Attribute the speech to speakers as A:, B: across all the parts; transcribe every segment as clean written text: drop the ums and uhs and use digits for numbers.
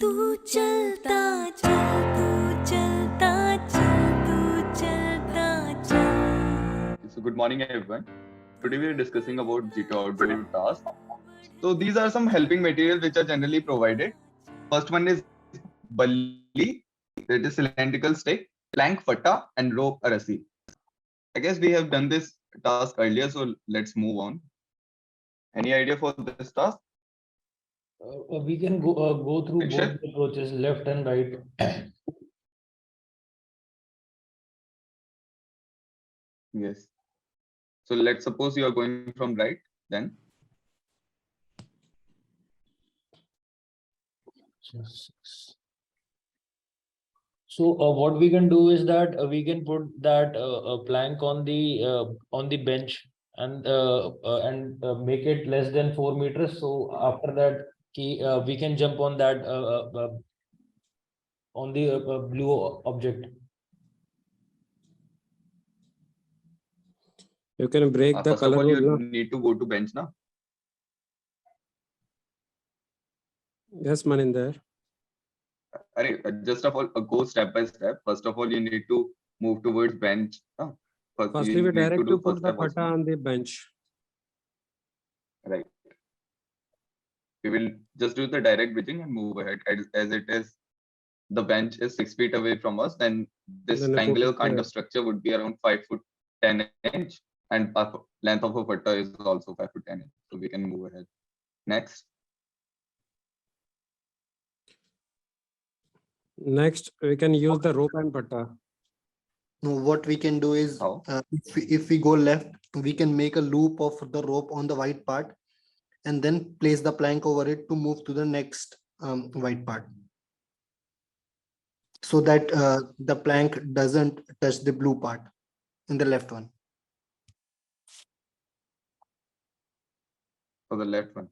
A: तू चलता चल, तू चलता चल, तू चलता चल.
B: So good morning everyone. Today we are discussing about GTO outdoor tasks. So these are some helping materials which are generally provided. First one is balli, that is cylindrical stick, plank, fatta and rope or rassi. I guess we have done this task earlier, so let's move on. Any idea for this task?
C: We can go through
B: Akshay?
C: both approaches, left and right.
B: Yes. So let's suppose you are going from right, then.
C: So what we can do is that we can put that plank on the bench and make it less than 4 meters. So after that, we can jump on that on the blue object.
D: You can break the
B: First
D: color
B: of all, you
D: rule.
B: need to go to bench now.
D: Yes, Maninder.
B: Just of all, go step by step. First of all, you need to move towards bench.
D: Firstly, we direct to put the fatta on the bench.
B: Right. We will just do the direct bridging and move ahead. As it is, the bench is 6 feet away from us, then this
D: Then
B: triangular kind of structure would be around 5 foot 10 inch, and length of a fatta is also 5 foot 10 inch. So we can move ahead. Next.
D: Next, we can use the rope and fatta.
E: No, what we can do is if we go left, we can make a loop of the rope on the white part and then place the plank over it to move to the next white part, so that the plank doesn't touch the blue part in the left one.
B: For the left one.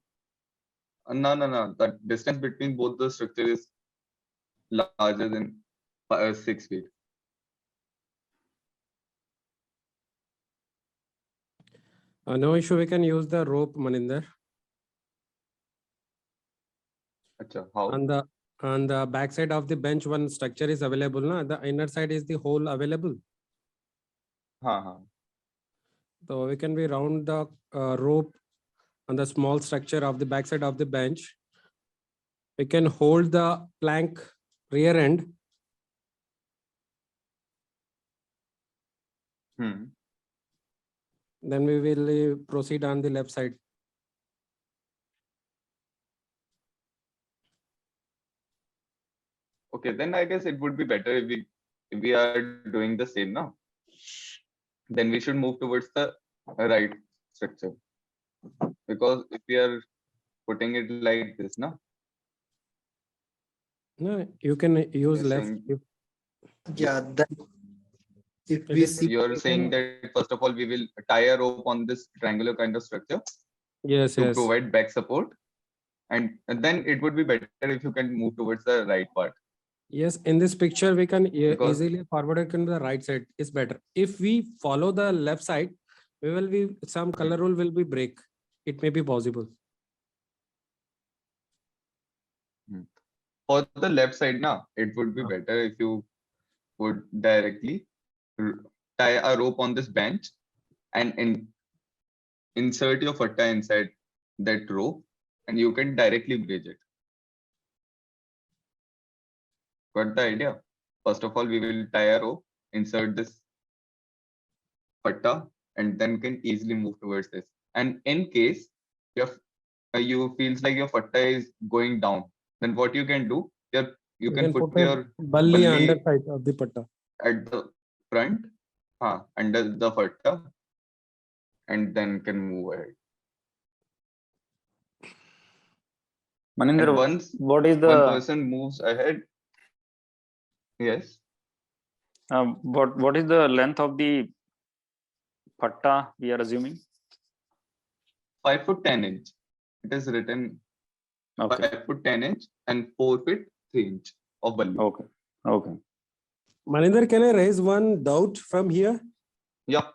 B: No. The distance between both the structure is larger than 6 feet.
D: No issue, we can use the rope, Maninder.
B: Achha, how?
D: On the back side of the bench, one structure is available. Na? The inner side is the hole available. So we can be round the rope on the small structure of the back side of the bench. We can hold the plank rear end. Then we will proceed on the left side.
B: Okay, then I guess it would be better if we are doing the same now. Then we should move towards the right structure, because if we are putting it like this now.
D: No, you can use left.
E: Yeah, that if we see,
B: you're saying that first of all we will tie a rope on this triangular kind of structure.
D: Yes,
B: to
D: yes.
B: provide back support, and then it would be better if you can move towards the right part.
D: Yes, in this picture we can easily forward it to the right side. It's better. If we follow the left side, we will be some color rule will be break. It may be possible.
B: For the left side now, it would be better if you would directly tie a rope on this bench and insert your fatta inside that rope, and you can directly bridge it. Got the idea? First of all, we will tie a rope, insert this fatta, and then can easily move towards this. And in case you feels like your fatta is going down, then what you can do, you can put your
D: balli underside of the fatta
B: at the front, under the fatta, and then can move ahead.
F: Maninder,
B: once
F: what is the
B: one person moves ahead? Yes.
F: What is the length of the fatta we are assuming?
B: 5 foot 10 inch. It is written 5 foot 10 inch and 4 feet 3 inch of balli.
F: Okay.
D: Maninder, can I raise one doubt from here?
B: Yeah.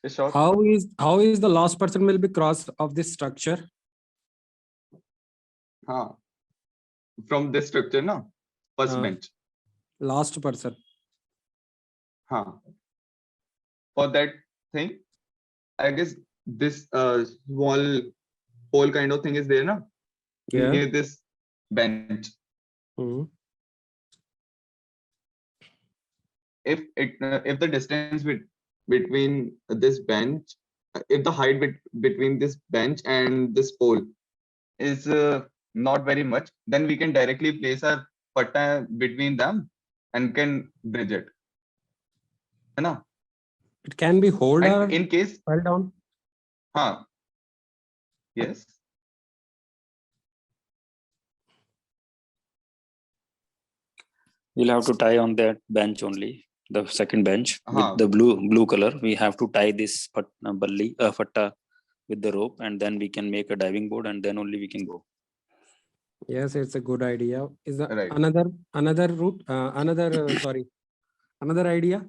B: Sure.
D: How is the last person will be cross of this structure?
B: from this structure, na? First bench.
D: Last person.
B: For that thing, I guess this small pole kind of thing is there, na?
D: Yeah.
B: Near this bench.
D: Mhm.
B: If the distance between this bench, if the height between this bench and this pole is not very much, then we can directly place our patta between them and can bridge it. है ना?
D: It can be hold or
B: And in case,
D: fell down.
B: yes.
F: We'll have to tie on that bench only, the second bench with
B: Haan.
F: the blue color. We have to tie this fatta with the rope, and then we can make a diving board, and then only we can go.
D: Yes, it's a good idea. Is that
B: Right.
D: another route? Sorry, another idea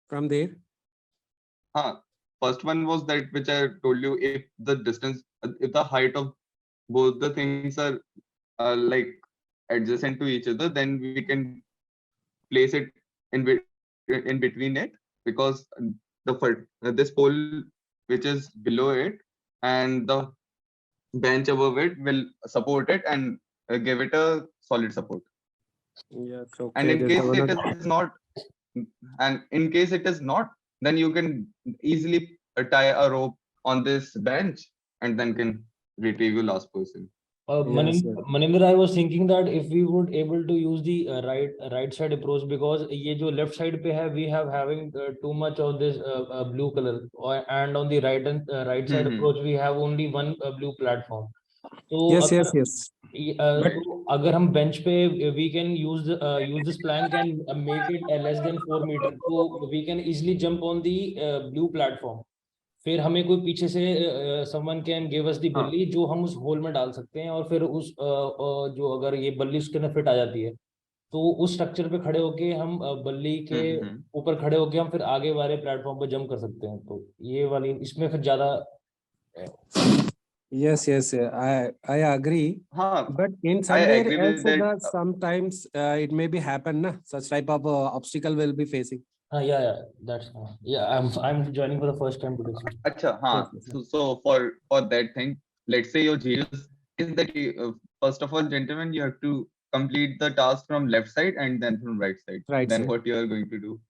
D: from there?
B: First one was that which I told you. If the distance, if the height of both the things are like adjacent to each other, then we can place it in between it, because this pole which is below it and the bench above it will support it and give it a solid support.
D: Yes.
B: And
D: Okay.
B: in case it is not, then you can easily tie a rope on this bench and then can retrieve your last person.
D: Yes, yes.
C: Maninder, I was thinking that if we would able to use the right side approach, because ये जो left side पे है, we have having too much of this blue color, and on the right side approach we have only one blue platform. So
D: Yes, yes, yes. But
C: so अगर हम bench पे we can use this plank and make it less than 4 meters, so we can easily jump on the blue platform. फिर हमें कोई पीछे से someone can give us the बल्ली जो हम उस होल में डाल सकते हैं, और फिर उस जो अगर ये बल्ली उसके अंदर फिट आ जाती है, तो उस स्ट्रक्चर पे खड़े होके हम बल्ली के ऊपर खड़े होके हम फिर आगे वाले प्लेटफॉर्म पे जंप कर सकते हैं. तो ये वाली इसमें फिर ज्यादा.
D: yes, I agree. But in
B: I
D: somewhere
B: agree with
D: else,
B: that.
D: sometimes it may be happen, na? Such type of obstacle will be facing.
C: Yeah, that's I'm joining for the first time today.
B: Acha,
D: Yes.
B: so for that thing, let's say your zeros is that first of all, gentlemen, you have to complete the task from left side and then from right side.
D: Right
B: then
D: side.
B: what you are going to do?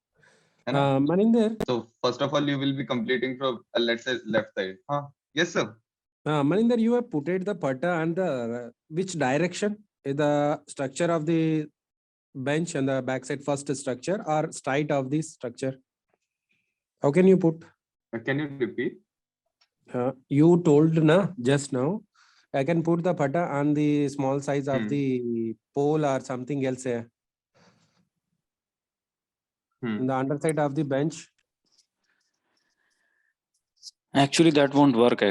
D: Maninder.
B: So first of all, you will be completing from let's say left side. Yes, sir.
D: Maninder, you have put it the patta and the which direction is the structure of the bench and the backside first structure or straight of this structure? How can you put?
B: Can you repeat?
D: You told na just now. I can put the patta on the small size of the pole or something else here. In the underside of the bench.
F: Actually, that won't work.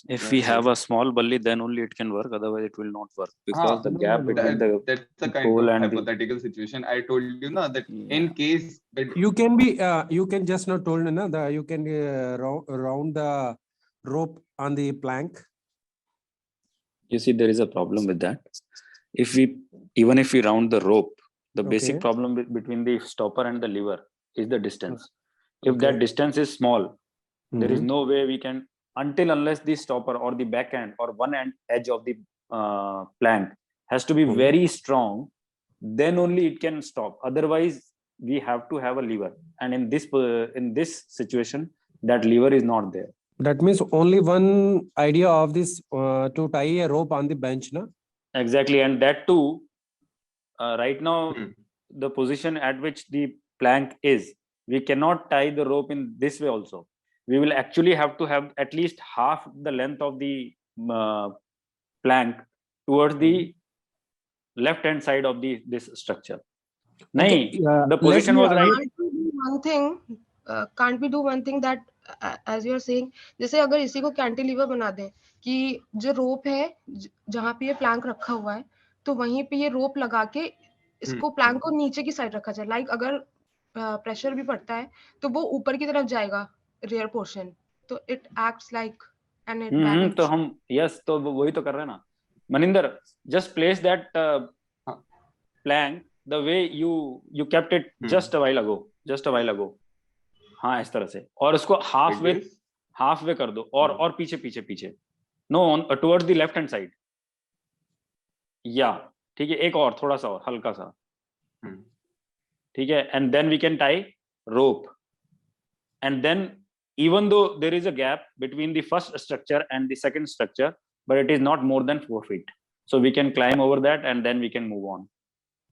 F: If we have a small bully, then only it can work. Otherwise, it will not work, because the gap between
B: that's the kind
F: pole
B: of
F: and
B: hypothetical situation. I told you na that in case that
D: you can be you can just not told na the you can round the rope on the plank.
F: You see, there is a problem with that. Even if we round the rope, the basic problem between the stopper and the lever is the distance. If that distance is small, there is no way we can, unless the stopper or the back end or one end edge of the plank has to be very strong, then only it can stop. Otherwise, we have to have a lever, and in this situation, that lever is not there.
D: That means only one idea of this to tie a rope on the bench, na?
F: Exactly, and that too. Right now, the position at which the plank is, we cannot tie the rope in this way also. We will actually have to have at least half the length of the plank towards the left hand side of this structure. The position was right.
G: Can't we do one thing that as you are saying, जैसे अगर इसी को cantilever बना दें कि जो रोप है जहाँ पे ये प्लैंक रखा हुआ है, तो वहीं पे ये रोप लगा के इसको प्लैंक को नीचे की साइड रखा जाए. लाइक अगर प्रेशर भी पड़ता है तो वो ऊपर की तरफ जाएगा रियर पोर्शन, तो it acts like an advantage.
F: तो हम तो वही तो कर रहे हैं ना. Maninder, just place that plank the way you kept it just a while ago. हाँ इस तरह से, और उसको हाफ वे कर दो, और पीछे know towards the left hand side, या ठीक है, एक और थोड़ा सा और हल्का सा, ठीक है, and then we can tie rope, and then even though there is a gap between the first structure and the second structure, but it is not more than 4 feet, so we can climb over that and then we can move on.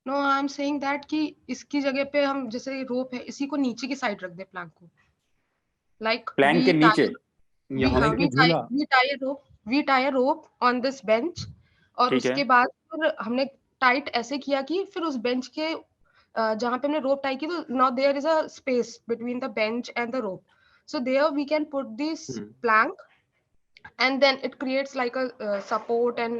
G: No, I am saying that कि इसकी जगह पे हम जैसे रोप है इसी को नीचे की साइड रख दे प्लैंक को, like
F: प्लैंक के नीचे
G: we tie a rope on this bench, और उसके बाद फिर हमने टाइट ऐसे किया कि फिर उस बेंच के जहाँ पे हमने रोप टाई की, तो now there is a space between the bench and the rope, so there we can put this plank, and then it creates like a support and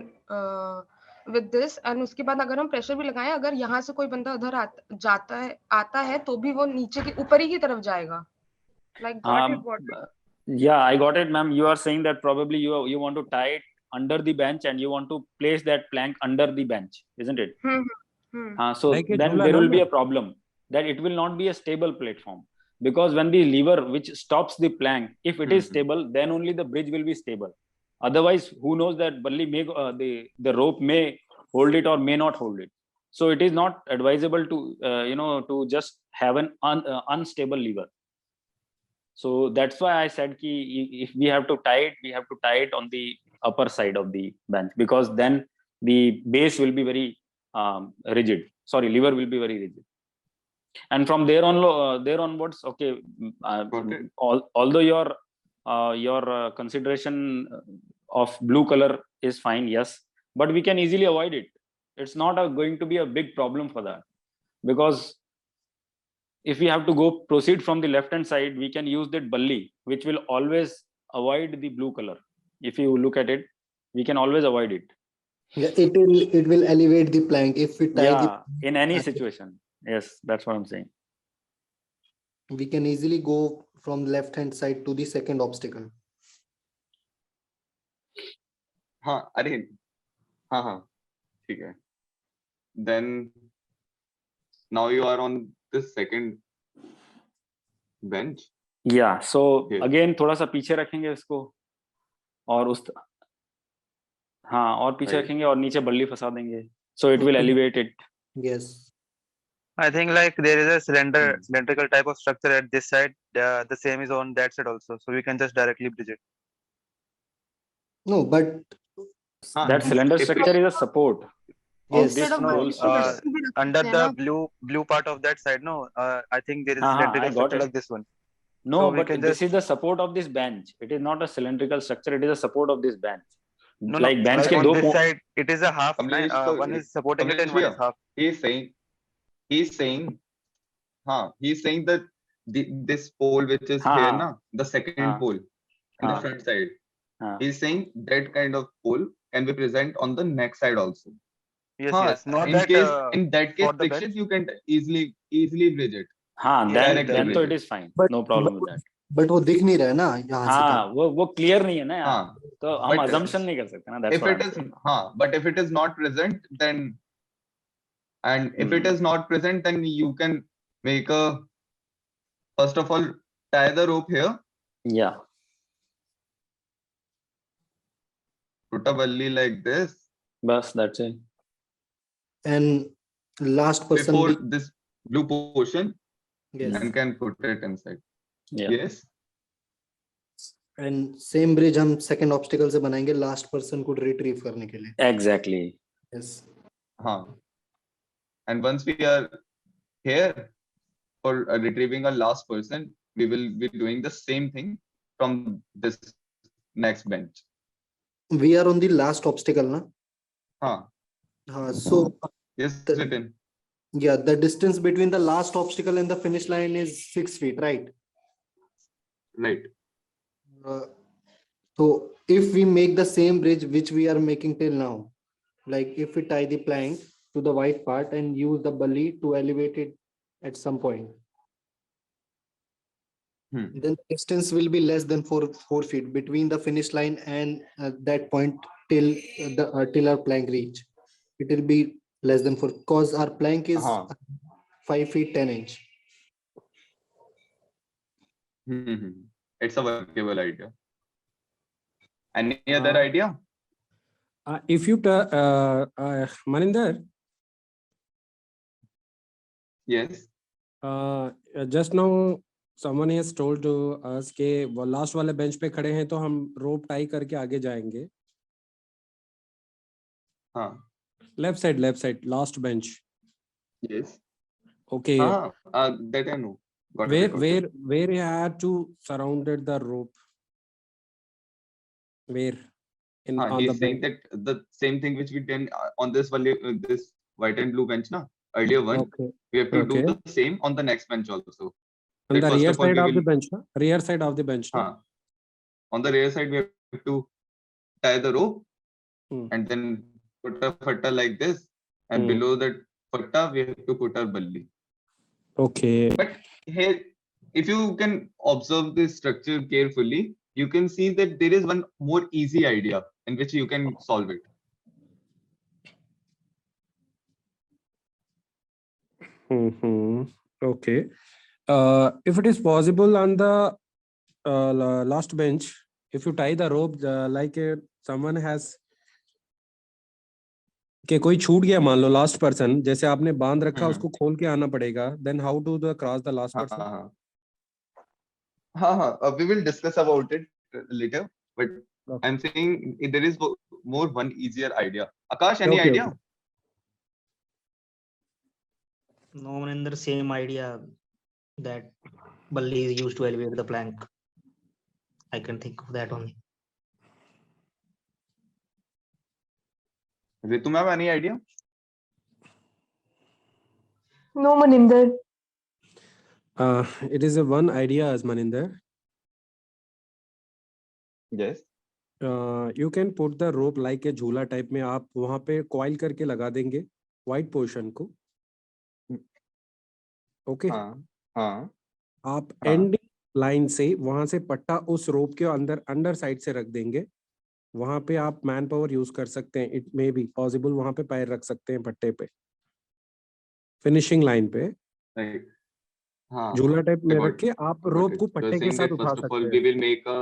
G: with this, and उसके बाद अगर हम प्रेशर भी लगाएं, अगर यहाँ से कोई बंदा उधर आता है तो भी वो नीचे की ऊपर ही की तरफ जाएगा. Like got it?
F: Yeah, I got it, ma'am. You are saying that probably you want to tie it under the bench and you want to place that plank under the bench, isn't it? So
D: like
F: then there will be a problem that it will not be a stable platform, because when the lever which stops the plank, if it is stable, then only the bridge will be stable. Otherwise, who knows that balli may the rope may hold it or may not hold it. So it is not advisable to to just have an unstable lever. So that's why I said if we have to tie it on the upper side of the bench, because then the base will be very rigid. Sorry, lever will be very rigid. And from there onwards, okay. Although your consideration of blue color is fine, yes, but we can easily avoid it. It's not going to be a big problem for that, because if we have to proceed from the left hand side, we can use that balli, which will always avoid the blue color. If you look at it, we can always avoid it.
E: Yeah, it will elevate the plank if we tie
F: in any situation. Yes, that's what I'm saying.
E: We can easily go from the left hand side to the second obstacle.
B: Okay. Then now you are on the second bench.
F: Yeah, so again थोड़ा सा पीछे रखेंगे इसको, और और पीछे रखेंगे और नीचे बल्ली फंसा देंगे, so it will elevate it.
E: Yes.
H: I think like there is a cylindrical type of structure at this side. The same is on that side also, so we can just directly bridge it.
E: No, but
F: that cylinder structure is a support.
E: Yes.
F: This whole structure.
H: Under the blue part of that side, no, I think there is a cylindrical structure like this one.
F: No,
H: so
F: but this is the support of this bench. It is not a cylindrical structure. It is a support of this bench.
H: No,
F: like bench
H: like on this side, it is a half. One is supporting it and one is half.
B: He's saying that this pole which is here, na, the second pole on the front side. He's saying that kind of pole can be present on the next side also.
H: Yes, yes. Not
B: in that case, sections you can easily bridge it.
F: Then so it is fine. No problem with that.
E: But वो दिख नहीं रहा है ना यहाँ से.
F: वो clear नहीं है ना यार. तो हम assumption नहीं कर सकते ना. That's what I'm saying.
B: But if it is not present, then if it is not present, then you can make first of all tie the rope here.
F: Yeah.
B: Put a balli like this.
F: Bas, that's it.
E: And last person
B: before this blue portion,
E: yes,
B: and can put it inside.
F: Yeah.
B: Yes.
E: And same bridge हम second obstacle से बनाएंगे last person को retrieve करने के लिए.
F: Exactly.
E: Yes.
B: And once we are here for retrieving a last person, we will be doing the same thing from this next bench.
E: We are on the last obstacle, na? So
B: yes, Nitin.
E: Yeah, the distance between the last obstacle and the finish line is 6 feet, right?
B: Right.
E: So if we make the same bridge which we are making till now, like if we tie the plank to the white part and use the balli to elevate it at some point. then the distance will be less than 4 feet between the finish line and that point till till our plank reach. It will be less than 4 because our plank is 5 feet 10 inch.
B: It's a workable idea. Any other idea?
D: If you Maninder,
B: Yes.
D: just now someone has told to us के वो last वाले bench पे खड़े हैं तो हम रोप tie करके आगे जाएंगे.
B: हाँ.
D: Left side, last bench.
B: Yes.
D: Okay.
B: That I know. Got it.
D: Where you had to surrounded the rope? Where? On
B: He's
D: the
B: saying
D: bench.
B: that the same thing which we did on this white and blue bench, na earlier one.
D: Okay.
B: We have to
D: Okay.
B: do the same on the next bench also.
D: On the
B: First
D: rear
B: of all,
D: side
B: we
D: of the
B: will-
D: bench, na? Rear side of the bench, na?
B: On the rear side, we have to tie the rope and then put a fatta like this, and below that fatta, we have to put our balli.
D: Okay.
B: But here, if you can observe this structure carefully, you can see that there is one more easy idea in which you can solve it.
D: Okay. If it is possible on the last bench, if you tie the rope like someone has कि कोई छूट गया मान लो last person जैसे आपने बांध रखा उसको खोल के आना पड़ेगा then how to cross the last person?
B: We will discuss about it later, but I'm saying there is more one easier idea. Akash, any idea?
I: No, Maninder, same idea that balli is used to elevate the plank. I can think of that only.
B: Ritu ma'am, any idea?
G: No, Maninder.
D: It is a one idea as Maninder.
B: Yes.
D: You can put the rope like a झूला type में आप वहां पे coil करके लगा देंगे white portion को. Okay. आप एंड लाइन से वहां से पट्टा उस रोप के अंदर साइड से रख देंगे. वहां पे आप मैन पावर यूज कर सकते हैं. इट मे बी पॉसिबल वहां पे पैर रख सकते हैं पट्टे पे फिनिशिंग लाइन पे. झूला टाइप में रख के आप रोप को पट्टे के साथ उठा सकते हैं.
B: We will make a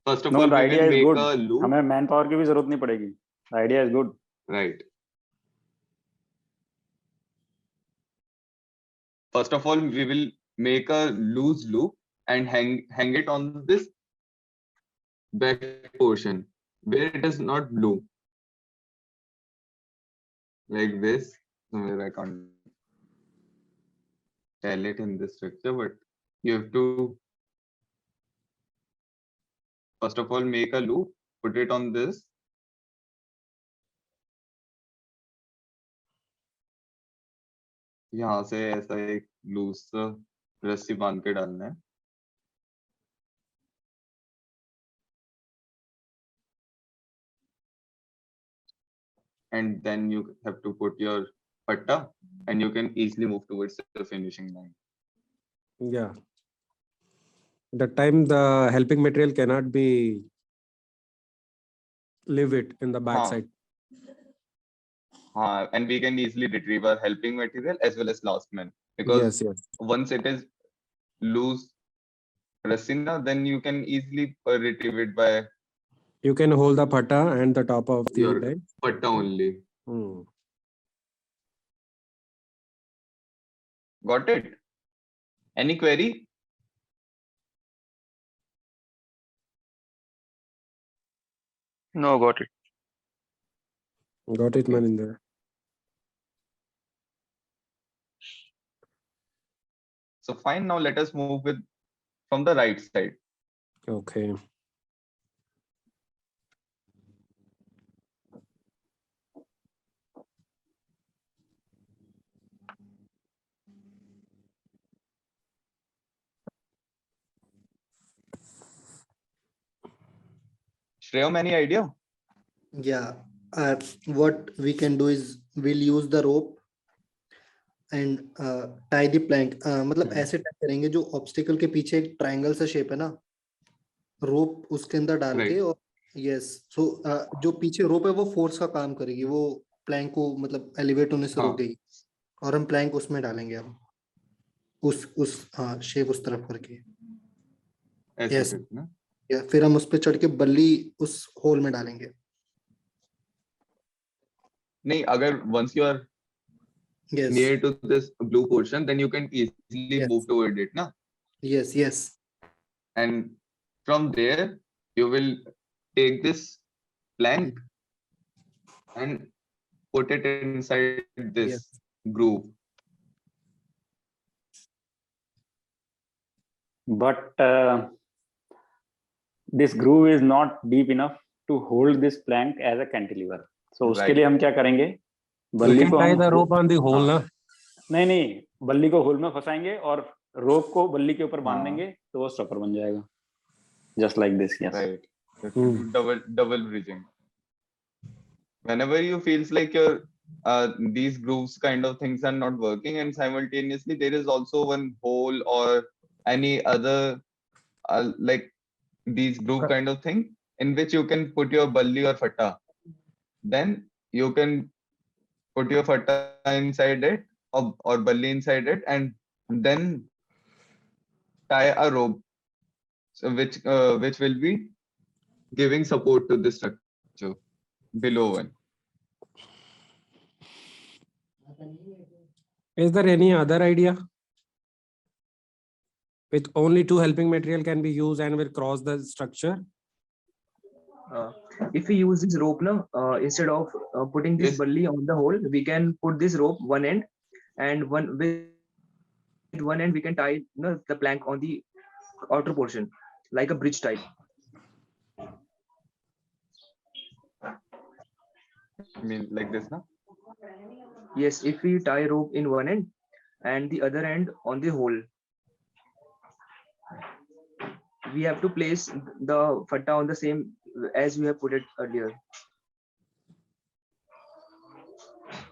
B: first of
F: No,
B: all
F: the
B: we
F: idea
B: will
F: is
B: make
F: good.
B: a loop.
F: हमें मैन पावर की भी जरूरत नहीं पड़ेगी. The idea is good.
B: Right. First of all, we will make a loose loop and hang it on this back portion where it is not blue. Like this. Somewhere I can't tell it in this structure, but you have to first of all make a loop, put it on this. यहाँ से ऐसा एक loose रस्सी बांध के डालना है. And then you have to put your patta and you can easily move towards the finishing line.
D: Yeah. The time the helping material cannot be leave it in the back side.
B: And we can easily retrieve our helping material as well as last man, because once it is loose rasina, then you can easily retrieve it by
D: you can hold the patta and the top of the bench.
B: Patta only. Got it? Any query?
H: No, got it.
D: Got it, Maninder.
B: So fine, now let us move with from the right side.
D: Okay.
B: Shreyam, any idea?
E: Yeah, what we can do is we'll use the rope and tie the plank. मतलब ऐसे tie करेंगे जो obstacle के पीछे एक triangle सा shape है ना, rope उसके अंदर डाल के, और yes, so जो पीछे rope है वो force का काम करेगी, वो plank को मतलब elevate होने से रोक देगी, और हम plank उसमें डालेंगे अब, उस हाँ shape उस तरफ करके, yes, या फिर हम उस पे चढ़ के बल्ली उस hole में डालेंगे.
B: नहीं, अगर once you are
E: Yes.
B: near to this blue portion, then you can easily move toward it, na?
E: Yes, yes.
B: And from there, you will take this plank and put it inside this groove.
F: But this groove is not deep enough to hold this plank as a cantilever. So उसके लिए हम क्या करेंगे? बल्ली को
D: tie the rope on the hole ना?
F: नहीं, बल्ली को होल में फंसाएंगे और रोप को बल्ली के ऊपर बांध देंगे, तो वो स्टॉपर बन जाएगा. Just like this, yes.
B: Right. Double bridging. Whenever you feels like your these grooves kind of things are not working, and simultaneously there is also one hole or any other like these groove kind of thing in which you can put your balli or fatta. Then you can put your fatta inside it or balli inside it, and then tie a rope, so which will be giving support to the structure below one.
D: Is there any other idea? With only two helping material can be used and will cross the structure?
J: If we use this rope now, instead of putting this balli on the hole, we can put this rope one end, and with one end we can tie the plank on the outer portion, like a bridge type.
B: I mean, like this, no?
J: Yes, if we tie rope in one end and the other end on the hole, we have to place the fatta on the same as we have put it earlier.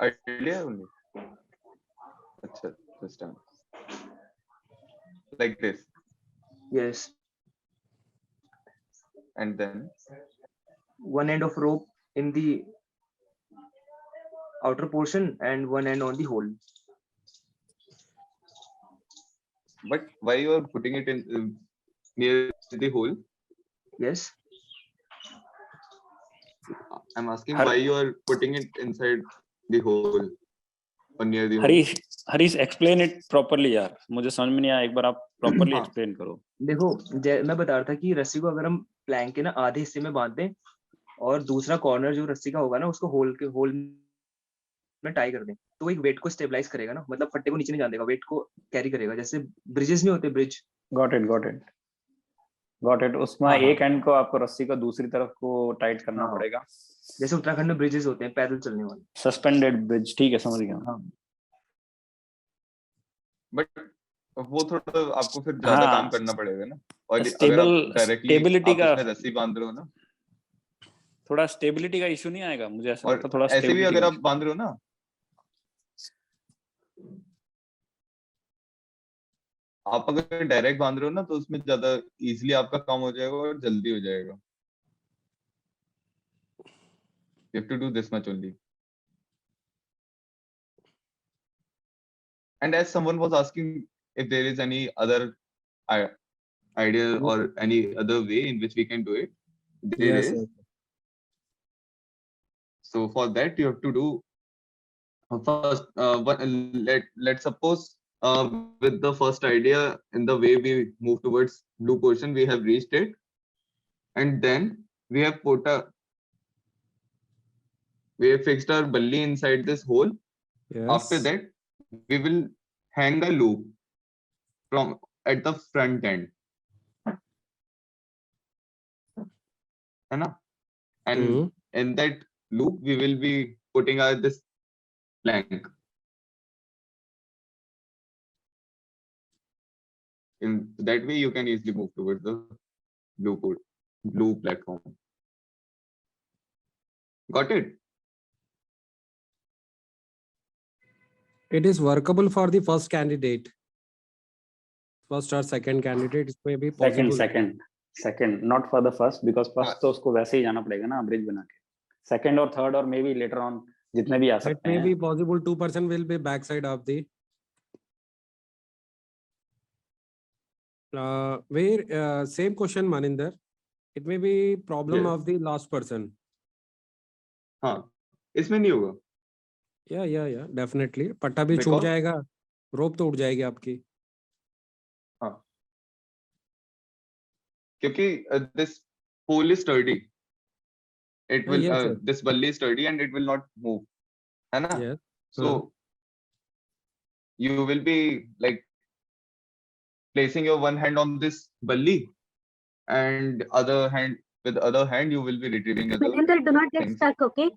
B: Earlier only. Achha, this time. Like this.
J: Yes.
B: And then
J: one end of rope in the outer portion and one end on the hole.
B: But why you are putting it in near the hole?
J: Yes.
B: I'm asking why you are putting it inside the hole or near the hole.
F: Harish, explain it properly यार. मुझे समझ में नहीं आया. एक बार आप properly explain करो.
J: देखो, मैं बता रहा था कि रस्सी को अगर हम प्लैंक के ना आधे हिस्से में बांध दें और दूसरा कॉर्नर जो रस्सी का होगा ना उसको होल में टाई कर दें, तो एक वेट को स्टेबलाइज करेगा ना, मतलब फट्टे को नीचे नहीं जाने देगा, वेट को कैरी करेगा, जैसे ब्रिजेस नहीं होते, ब्रिज.
F: Got it. उसमें एक एंड को आपको रस्सी को दूसरी तरफ को टाइट करना पड़ेगा,
J: जैसे उत्तराखंड में ब्रिजेस होते हैं पैदल चलने वाले.
F: Suspended bridge. ठीक है, समझ गया.
B: बट वो थोड़ा आपको फिर ज्यादा काम करना पड़ेगा ना, और अगर आप
F: स्टेबिलिटी का
B: रस्सी बांध रहे हो ना,
F: थोड़ा स्टेबिलिटी का इशू नहीं आएगा. मुझे ऐसा लगता है थोड़ा
B: ऐसे भी अगर आप बांध रहे हो ना, आप अगर डायरेक्ट बांध रहे हो ना, तो उसमें ज्यादा इजीली आपका काम हो जाएगा और जल्दी हो जाएगा. You have to do this much only. And as someone was asking if there is any other idea or any other way in which we can do it, there is. Yes. So for that you have to do first. Let's suppose with the first idea, in the way we move towards blue portion, we have reached it, and then we have fixed our balli inside this hole. Yes. After that, we will hang a loop from at the front end, and in that loop we will be putting out this plank. In that way, you can easily move towards the blue platform. Got it?
D: It is workable for the first candidate. First or second candidate, it may be possible.
F: Second, not for the first, because first तो उसको वैसे ही जाना पड़ेगा ना bridge बना के. Second or third or maybe later on जितने भी आ
D: It
F: सकते
D: may
F: हैं.
D: be possible 2% will be backside of the where same question Maninder. It may be problem
B: Yes.
D: of the last person.
B: हाँ, इसमें नहीं होगा.
D: Yeah, definitely. पट्टा भी छूट
B: Because-
D: जाएगा, रोप तो उड़ जाएगी आपकी.
B: हाँ. क्योंकि this pole is sturdy. It will
D: yes, yes.
B: this bully is sturdy and it will not move. है ना?
D: Yes.
B: So you will be like placing your one hand on this bully and with other hand you will be retrieving the
K: Maninder, do not get
B: things.
K: stuck, okay?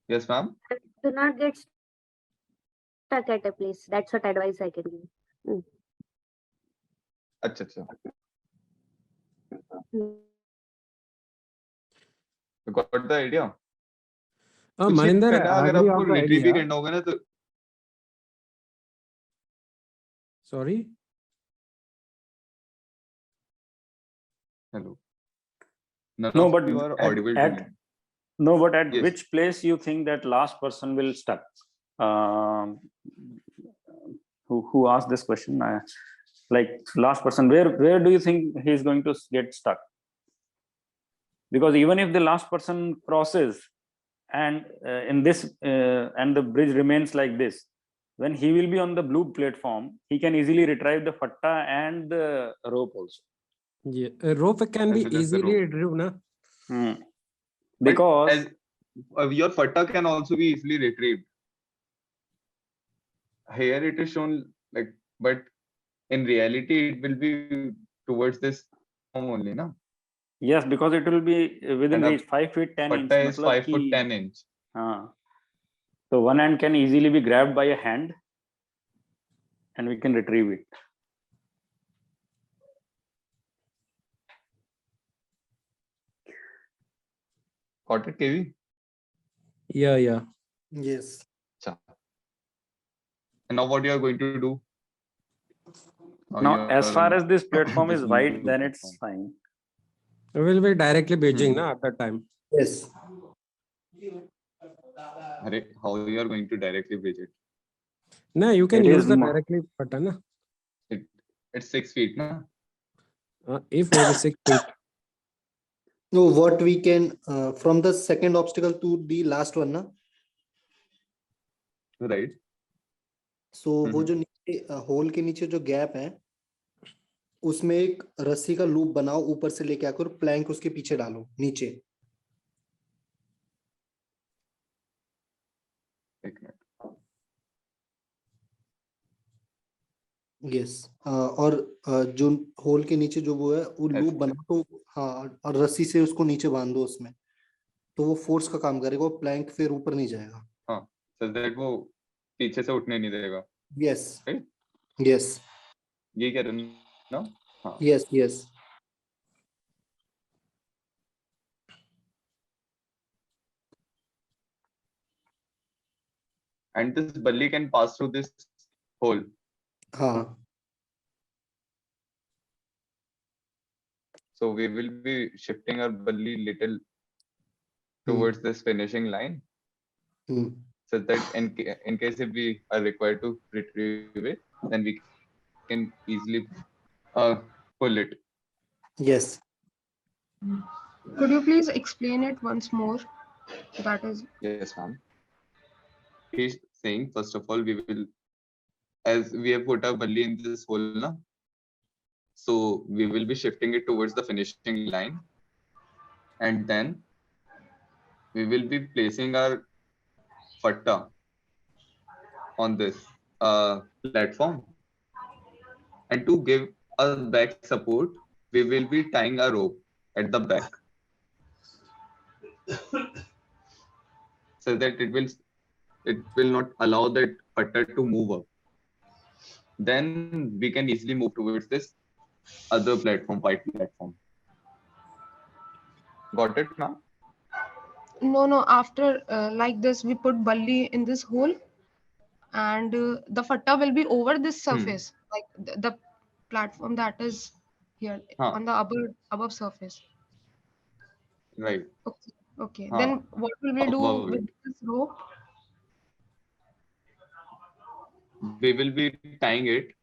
B: Yes, ma'am.
K: Do not get stuck at a place. That's what advice I can give.
B: अच्छा. You got the idea? कुछ
D: Maninder,
B: है ना, अगर
D: agree
B: आपको
D: on the
B: retrieve भी
D: idea.
B: करना होगा ना तो
D: Sorry.
B: hello. None
F: No,
B: of
F: but
B: you are audible to me.
F: No, but at
B: Yes.
F: which place you think that last person will stuck? Who asked this question? Like last person, where do you think he is going to get stuck? Because even if the last person crosses and in this and the bridge remains like this, when he will be on the blue platform, he can easily retrieve the fatta and the rope also.
D: Yeah, a rope can be
B: As well as the
D: easily
B: rope.
D: retrieved, na?
B: But
F: Because
B: your fatta can also be easily retrieved. Here it is shown like, but in reality it will be towards this only, na?
F: yes, because it will be within
B: And
F: reach 5 feet 10 inch.
B: fatta is
F: मतलब
B: 5 foot
F: कि-
B: 10 inch.
F: So one hand can easily be grabbed by a hand and we can retrieve it.
B: Got it, KV?
D: Yeah.
E: Yes.
B: And now what you are going to do?
F: Now, as far as this platform
B: this
F: is
B: new
F: wide, then
B: platform.
F: it's fine.
D: We will be directly bridging na at that time.
E: Yes.
B: Arey, how you are going to directly bridge it?
D: No, you can
F: It
D: use
F: is
D: the
F: mo-
D: directly button, na?
B: It's 6 feet, na?
D: If maybe 6 feet.
E: No, what we can from the second obstacle to the last one, na?
B: Right.
E: So वो जो नीचे whole के नीचे जो gap है उसमें एक रस्सी का लूप बनाओ, ऊपर से लेके आकर प्लैंक उसके पीछे डालो नीचे.
B: एक मिनट.
E: यस. और जो होल के नीचे जो वो है वो लूप बना तो हाँ, और रस्सी से उसको नीचे बांध दो उसमें, तो वो फोर्स का काम करेगा, वो प्लैंक फिर ऊपर नहीं जाएगा.
B: हाँ, so that वो पीछे से उठने नहीं देगा.
E: यस.
B: Right?
E: यस.
B: ये कह रहे हैं ना? हाँ.
E: Yes.
B: And this bully can pass through this hole.
E: हाँ.
B: So we will be shifting our bully little towards this finishing line. So that in case if we are required to retrieve it, then we can easily pull it.
E: Yes.
G: Could you please explain it once more? That is.
B: Yes, ma'am. He's saying, first of all, we will, as we have put our bully in this hole, na? So we will be shifting it towards the finishing line. And then we will be placing our fatta on this platform. And to give a back support, we will be tying a rope at the back. So that it will not allow that fatta to move up. Then we can easily move towards this other platform, white platform. Got it now?
G: No. After like this, we put bully in this hole. and the fatta will be over this surface, like the platform that is here
B: हाँ,
G: on the above surface.
B: right.
G: Okay. Okay.
B: हाँ,
G: Then what will we do
B: above
G: with
B: it.
G: this rope?
B: We will be tying it.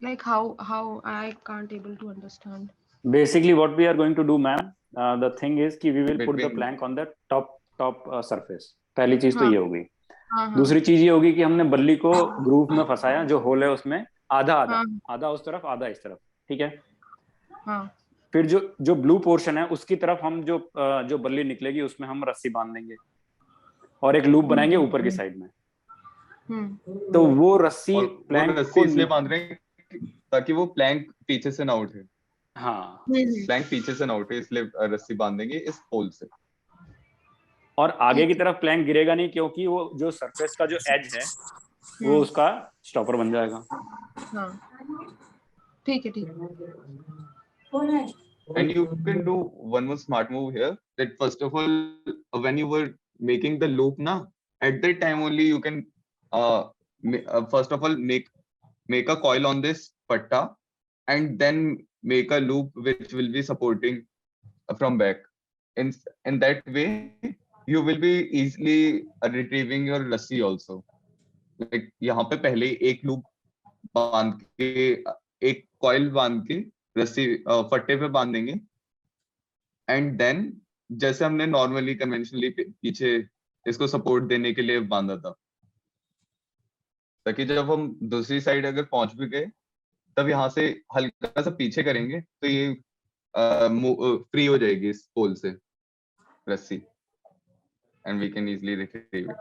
G: Like how I can't able to understand.
F: Basically what we are going to do, ma'am, the thing is कि we will put the
B: Between
F: plank on the top surface. पहली चीज तो
G: हाँ
F: ये होगी.
G: हाँ हाँ
F: दूसरी चीज ये होगी कि हमने बल्ली को ग्रूव में फंसाया, जो होल है उसमें आधा आधा
G: हाँ
F: आधा उस तरफ आधा इस तरफ, ठीक है.
G: हाँ
F: फिर जो ब्लू पोर्शन है उसकी तरफ हम जो बल्ली निकलेगी उसमें हम रस्सी बांध देंगे और एक लूप बनाएंगे ऊपर की साइड में. तो वो रस्सी
B: और वो
F: प्लैंक
B: रस्सी
F: को
B: इसलिए बांध रहे हैं ताकि वो प्लैंक पीछे से ना उठे.
F: हाँ,
B: प्लैंक पीछे से ना उठे, इसलिए रस्सी बांध देंगे इस पोल से.
F: और आगे की तरफ प्लैंक गिरेगा नहीं, क्योंकि वो जो सरफेस का जो एज है वो उसका स्टॉपर बन जाएगा.
G: हाँ ठीक है ठीक है.
B: And you can do one more smart move here, that first of all, when you were making the loop na, at that time only you can first of all make a coil on this patta and then make a loop which will be supporting from back. In that way you will be easily retrieving your lassi also. Like यहाँ पे पहले एक loop बांध के, एक coil बांध के रस्सी फट्टे पे बांध देंगे, एंड देन जैसे हमने नॉर्मली कन्वेंशनली पीछे इसको सपोर्ट देने के लिए बांधा था, ताकि जब हम दूसरी साइड अगर पहुंच भी गए तब यहाँ से हल्का सा पीछे करेंगे तो ये फ्री हो जाएगी इस पोल से रस्सी, and we can easily retrieve it,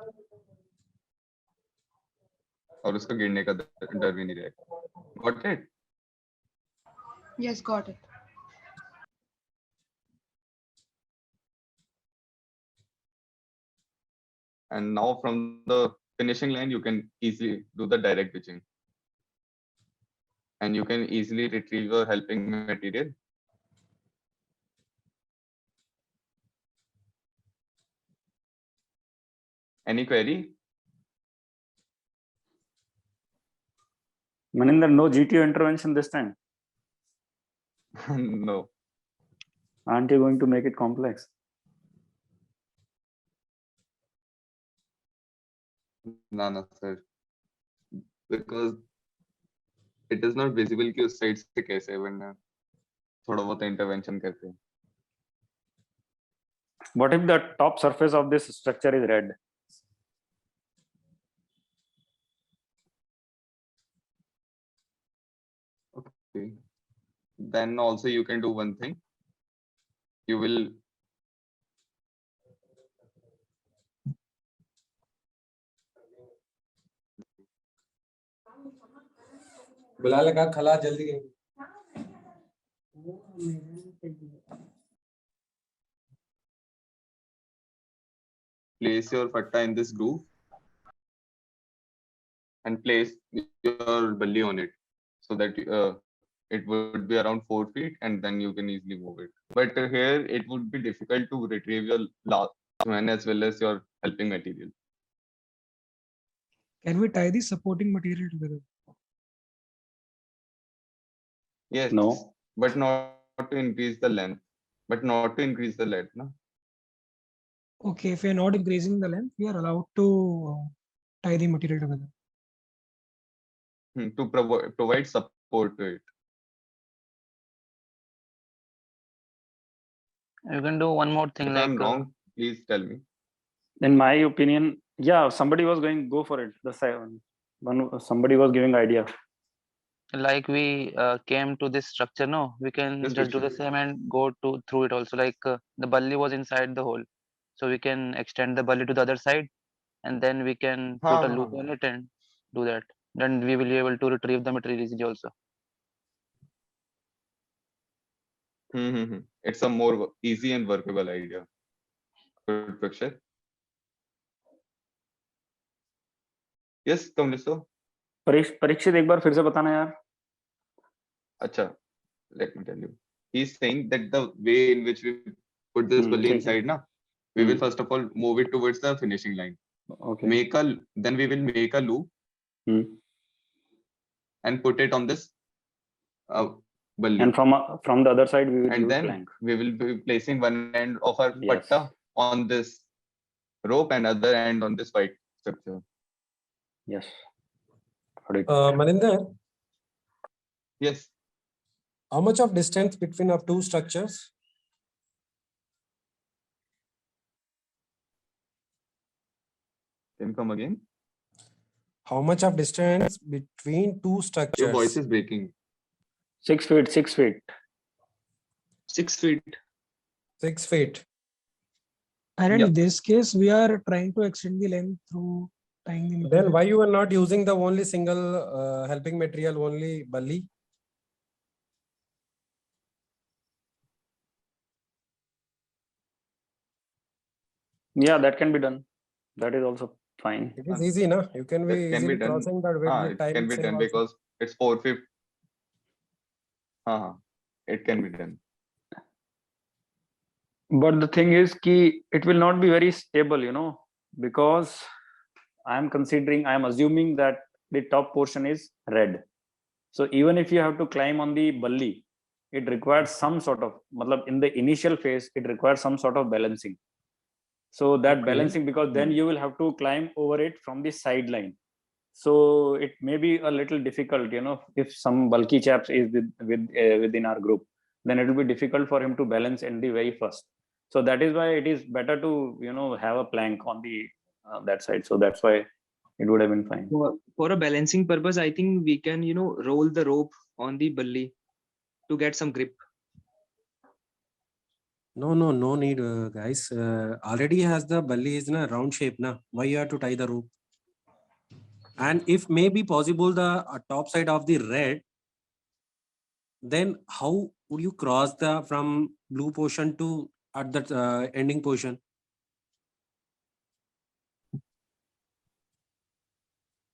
B: और उसका गिरने का डर भी नहीं रहेगा. Got it?
G: Yes, got it.
B: And now from the finishing line you can easily do the direct pitching, and you can easily retrieve your helping material. Any query?
F: Maninder, no GTO intervention this time?
B: No.
F: Aren't you going to make it complex?
B: No, sir. Because it is not visible कि उस side से कैसे वरना थोड़ा बहुत intervention करते हैं.
F: What if the top surface of this structure is red?
B: Okay. Then also you can do one thing. You will
D: बुला लगा खला जल्दी.
B: place your fatta in this groove and place your balli on it, so that it would be around 4 feet, and then you can easily move it. But here it would be difficult to retrieve your last one as well as your helping material.
L: Can we tie the supporting material together?
B: Yes.
F: No.
B: But not to increase the length. But not to increase the length, no?
L: Okay, if we are not increasing the length, we are allowed to tie the material together.
B: To provide support to it.
H: You can do one more thing.
B: If
H: like
B: I'm wrong, please tell me.
F: In my opinion, yeah, somebody was going go for it. Somebody was giving idea.
H: like we came to this structure, no, we can
B: Yes,
H: just do the
B: Rishi.
H: same and go through it also. Like the bully was inside the hole, so we can extend the bully to the other side, and then we can put a loop on it and do that. Then we will be able to retrieve the material easily also.
B: It's a more easy and workable idea. Good picture. Yes, Kamlesh.
F: Parikshit एक बार फिर से बताना यार.
B: Acha, let me tell you. He's saying that the way in which we put this bully inside, na, We will first of all move it towards the finishing line.
F: Okay.
B: Then we will make a loop and put it on this balli.
F: And from the other side, we will
B: And
F: use
B: then
F: plank.
B: we will be placing one end of our
F: Yes.
B: patta on this rope and other end on this white structure.
F: Yes. Got it.
D: Maninder,
B: Yes.
D: how much of distance between of two structures?
B: Can you come again?
D: How much of distance between two structures?
B: Your voice is breaking.
F: 6 feet, 6 feet.
J: 6 feet.
D: 6 feet.
L: And
B: Yeah.
L: in this case, we are trying to extend the length through tying the
D: Then
L: material.
D: why you are not using the only single helping material, only balli?
F: Yeah, that can be done. That is also fine.
D: It is easy, na? You can be
B: That can
D: easily
B: be done.
D: crossing that with
B: It
D: time
B: can be
D: save
B: done
D: also.
B: because it's 4 feet. It can be done.
F: But the thing is it will not be very stable, because I am assuming that the top portion is red. So even if you have to climb on the balli, it requires some sort of, in the initial phase, it requires some sort of balancing. So that balancing, because then you will have to climb over it from the sideline. So it may be a little difficult, if some bulky chaps is within our group, then it will be difficult for him to balance in the very first. So that is why it is better to, have a plank on the that side. So that's why it would have been fine.
J: For a balancing purpose, I think we can, roll the rope on the balli to get some grip.
D: No need, guys. Already has the balli is in a round shape, na? Why you have to tie the rope? And if may be possible the top side of the red, then how would you cross the from blue portion to at that ending portion?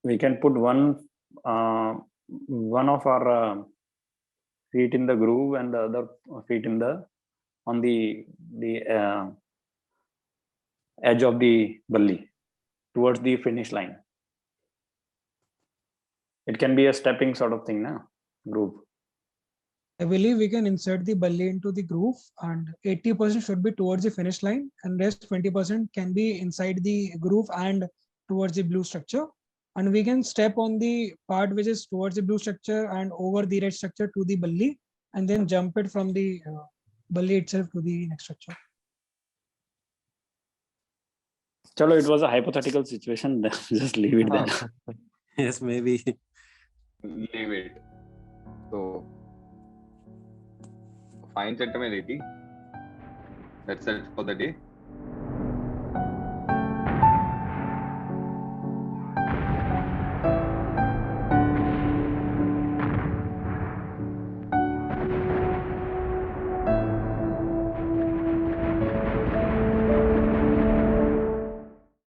F: We can put one of our feet in the groove and the other feet on the edge of the balli towards the finish line. It can be a stepping sort of thing, na? Groove.
L: I believe we can insert the balli into the groove, and 80% should be towards the finish line, and rest 20% can be inside the groove and towards the blue structure. And we can step on the part which is towards the blue structure and over the red structure to the balli, and then jump it from the balli itself to the next structure.
F: Chalo, it was a hypothetical situation. Just leave it then.
D: Yes, maybe.
B: Leave it. So, fine, gentlemen, 80. That's it for the day.